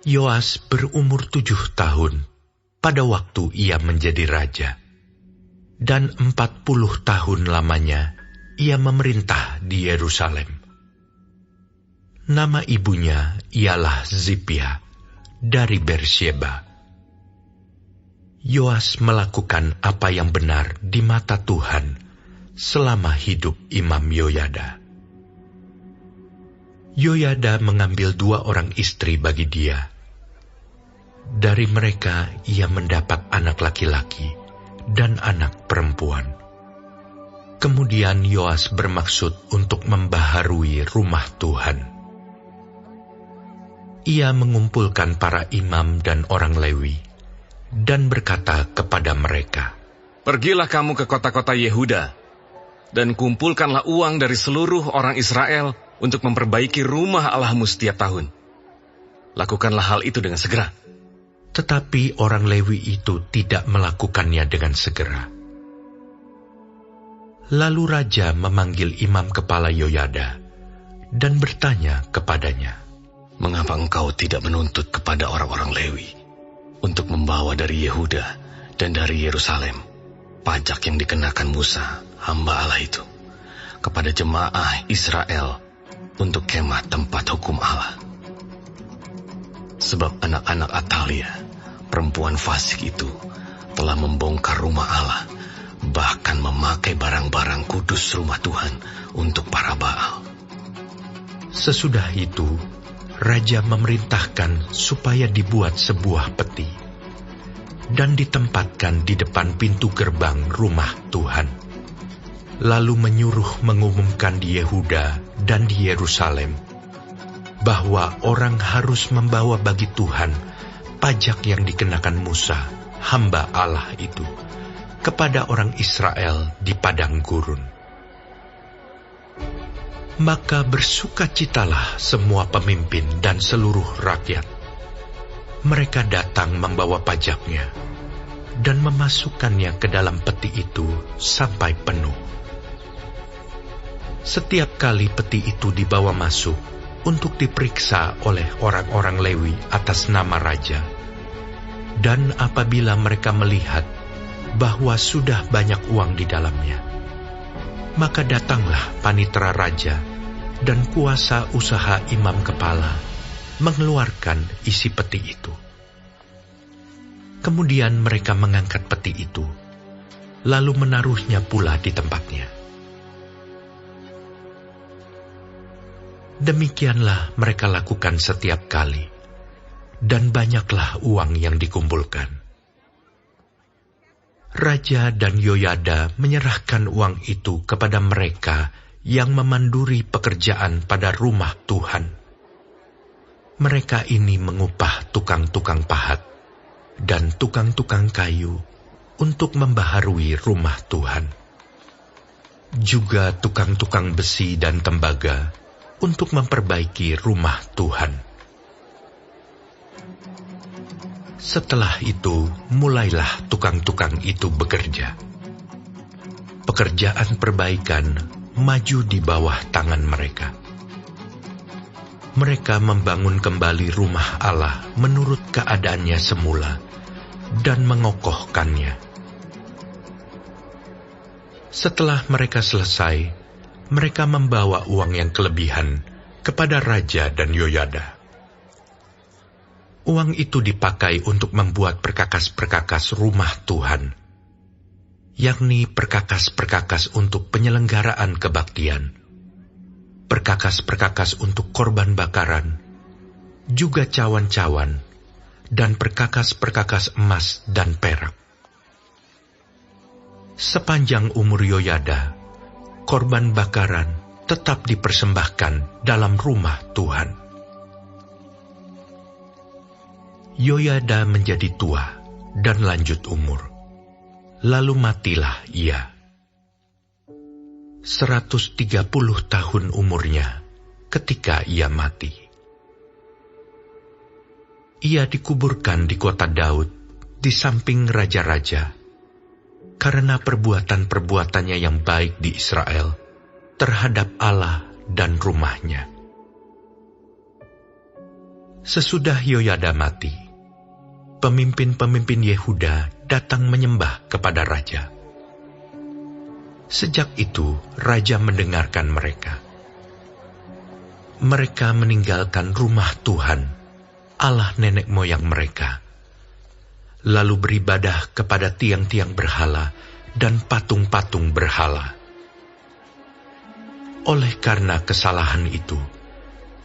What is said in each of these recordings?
Yoas berumur 7 tahun pada waktu ia menjadi raja, dan 40 tahun lamanya ia memerintah di Yerusalem. Nama ibunya ialah Zipia dari Bersyeba. Yoas melakukan apa yang benar di mata Tuhan selama hidup Imam Yoyada. Yoyada mengambil 2 orang istri bagi dia. Dari mereka ia mendapat anak laki-laki dan anak perempuan. Kemudian Yoas bermaksud untuk membaharui rumah Tuhan. Ia mengumpulkan para imam dan orang Lewi dan berkata kepada mereka, "Pergilah kamu ke kota-kota Yehuda dan kumpulkanlah uang dari seluruh orang Israel untuk memperbaiki rumah Allahmu setiap tahun. Lakukanlah hal itu dengan segera." Tetapi orang Lewi itu tidak melakukannya dengan segera. Lalu raja memanggil imam kepala Yoyada dan bertanya kepadanya, "Mengapa engkau tidak menuntut kepada orang-orang Lewi untuk membawa dari Yehuda dan dari Yerusalem pajak yang dikenakan Musa, hamba Allah itu, kepada jemaah Israel untuk kemah tempat hukum Allah? Sebab anak-anak Atalia, perempuan fasik itu, telah membongkar rumah Allah, bahkan memakai barang-barang kudus rumah Tuhan untuk para Baal." Sesudah itu, raja memerintahkan supaya dibuat sebuah peti dan ditempatkan di depan pintu gerbang rumah Tuhan. Lalu menyuruh mengumumkan di Yehuda dan di Yerusalem bahwa orang harus membawa bagi Tuhan pajak yang dikenakan Musa, hamba Allah itu, kepada orang Israel di padang gurun. Maka bersukacitalah semua pemimpin dan seluruh rakyat. Mereka datang membawa pajaknya dan memasukkannya ke dalam peti itu sampai penuh. Setiap kali peti itu dibawa masuk untuk diperiksa oleh orang-orang Lewi atas nama raja, dan apabila mereka melihat bahwa sudah banyak uang di dalamnya, maka datanglah panitera raja dan kuasa usaha imam kepala mengeluarkan isi peti itu. Kemudian mereka mengangkat peti itu, lalu menaruhnya pula di tempatnya. Demikianlah mereka lakukan setiap kali, dan banyaklah uang yang dikumpulkan. Raja dan Yoyada menyerahkan uang itu kepada mereka yang memanduri pekerjaan pada rumah Tuhan. Mereka ini mengupah tukang-tukang pahat dan tukang-tukang kayu untuk membaharui rumah Tuhan. Juga tukang-tukang besi dan tembaga untuk memperbaiki rumah Tuhan. Setelah itu, mulailah tukang-tukang itu bekerja. Pekerjaan perbaikan maju di bawah tangan mereka. Mereka membangun kembali rumah Allah menurut keadaannya semula dan mengokohkannya. Setelah mereka selesai, mereka membawa uang yang kelebihan kepada Raja dan Yoyada. Uang itu dipakai untuk membuat perkakas-perkakas rumah Tuhan, yakni perkakas-perkakas untuk penyelenggaraan kebaktian, perkakas-perkakas untuk korban bakaran, juga cawan-cawan, dan perkakas-perkakas emas dan perak. Sepanjang umur Yoyada, korban bakaran tetap dipersembahkan dalam rumah Tuhan. Yoyada menjadi tua dan lanjut umur, lalu matilah ia. 130 tahun umurnya ketika ia mati. Ia dikuburkan di kota Daud di samping raja-raja, karena perbuatan-perbuatannya yang baik di Israel terhadap Allah dan rumahnya. Sesudah Yoyada mati, pemimpin-pemimpin Yehuda datang menyembah kepada raja. Sejak itu, raja mendengarkan mereka. Mereka meninggalkan rumah Tuhan, Allah nenek moyang mereka, lalu beribadah kepada tiang-tiang berhala dan patung-patung berhala. Oleh karena kesalahan itu,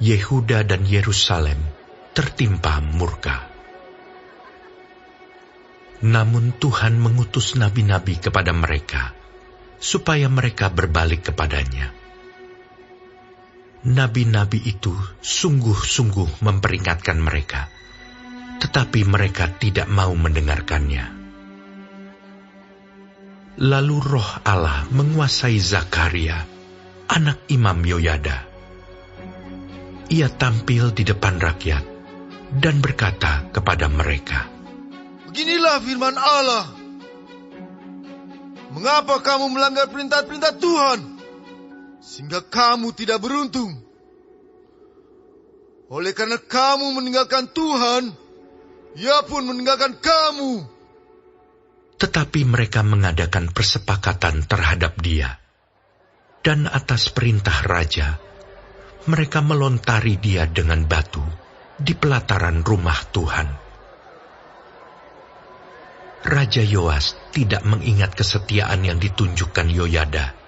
Yehuda dan Yerusalem tertimpa murka. Namun Tuhan mengutus nabi-nabi kepada mereka, supaya mereka berbalik kepadanya. Nabi-nabi itu sungguh-sungguh memperingatkan mereka, tetapi mereka tidak mau mendengarkannya. Lalu Roh Allah menguasai Zakaria, anak Imam Yoyada. Ia tampil di depan rakyat dan berkata kepada mereka, "Beginilah firman Allah. Mengapa kamu melanggar perintah-perintah Tuhan, sehingga kamu tidak beruntung? Oleh karena kamu meninggalkan Tuhan, Ia pun meninggalkan kamu." Tetapi mereka mengadakan persepakatan terhadap dia. Dan atas perintah raja, mereka melontari dia dengan batu di pelataran rumah Tuhan. Raja Yoas tidak mengingat kesetiaan yang ditunjukkan Yoyada,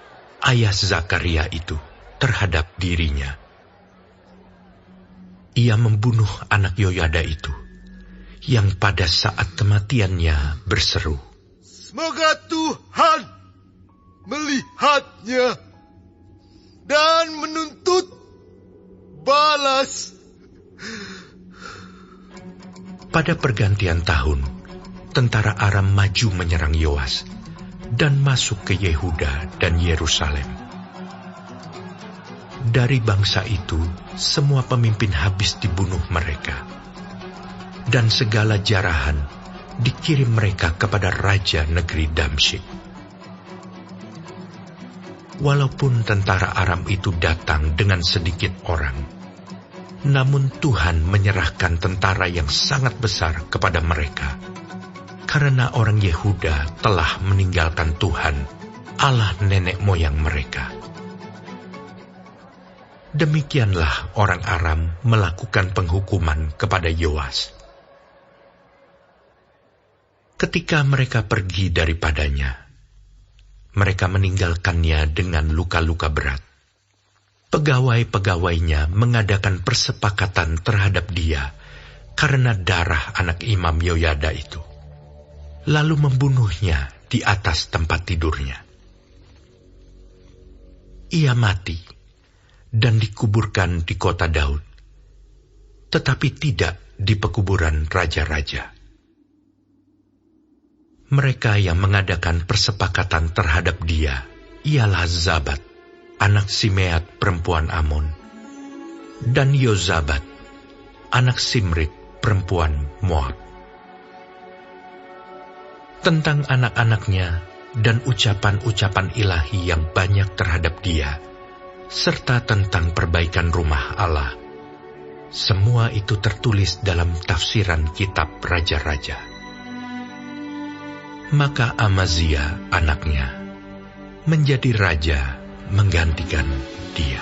ayah Zakaria itu, terhadap dirinya. Ia membunuh anak Yoyada itu, yang pada saat kematiannya berseru, "Semoga Tuhan melihatnya dan menuntut balas." Pada pergantian tahun, tentara Aram maju menyerang Yoas dan masuk ke Yehuda dan Yerusalem. Dari bangsa itu, semua pemimpin habis dibunuh mereka, dan segala jarahan dikirim mereka kepada raja negeri Damsyik. Walaupun tentara Aram itu datang dengan sedikit orang, namun Tuhan menyerahkan tentara yang sangat besar kepada mereka, karena orang Yehuda telah meninggalkan Tuhan, Allah nenek moyang mereka. Demikianlah orang Aram melakukan penghukuman kepada Yoas. Ketika mereka pergi daripadanya, mereka meninggalkannya dengan luka-luka berat. Pegawai-pegawainya mengadakan persepakatan terhadap dia karena darah anak Imam Yoyada itu, lalu membunuhnya di atas tempat tidurnya. Ia mati dan dikuburkan di kota Daud, tetapi tidak di pekuburan raja-raja. Mereka yang mengadakan persepakatan terhadap dia ialah Zabat, anak Simeat perempuan Amon, dan Yozabat, anak Simrit perempuan Moab. Tentang anak-anaknya dan ucapan-ucapan ilahi yang banyak terhadap dia, serta tentang perbaikan rumah Allah, semua itu tertulis dalam tafsiran kitab Raja-Raja. Maka Amazia anaknya menjadi raja menggantikan dia.